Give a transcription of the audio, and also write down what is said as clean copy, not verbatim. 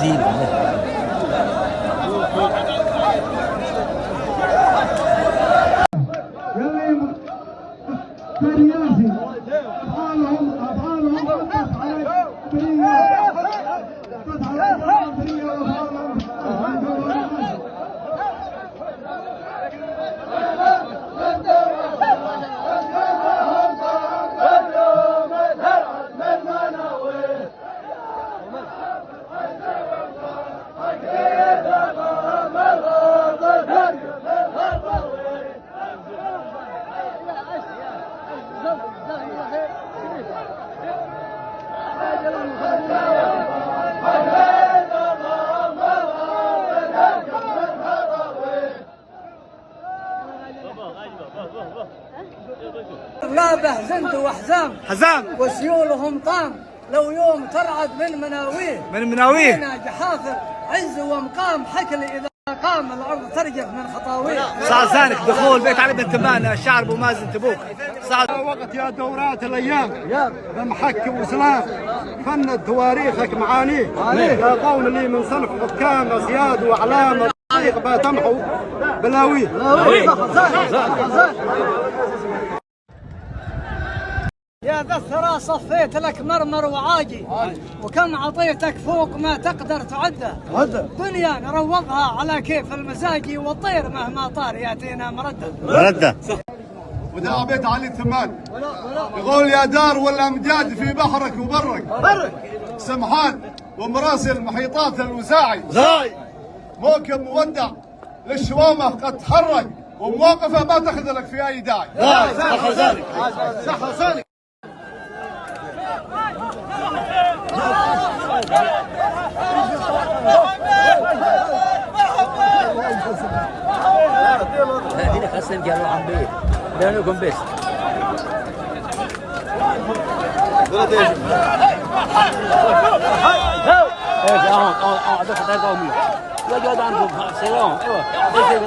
زين. لا بهزنت وحزام وسيولهم طام لو يوم ترعد من مناويه هنا جحافل عز ومقام حكل اذا قام الارض ترجف من خطاويه. صار زانك دخول بيت علي بن تمان الشعر ابو مازن تبوك. صار وقت يا دورات الايام بمحك وسلام فند تواريخك معانيه يا قوم اللي من صنف حكام اسياد واعلام الطريق بتمحو بلاويه. يا ذا الثرى صفيت لك مرمر وعاجي وكم عطيتك فوق ما تقدر تعده. دنيا نروضها على كيف المزاجي والطير مهما طار ياتينا مرده. وداع بيت علي الثمان يقول يا دار والامجاد في بحرك وبرك سمحان ومراسل محيطات الوساعي موكب مودع للشوامه قد تحرك ومواقفه ما تخذلك في اي داعي. صح ذلك. هذه خاصة قالوا عم بيه بينكم بس. ايش دخل قومي يا جدع عندكم سلام. ايوه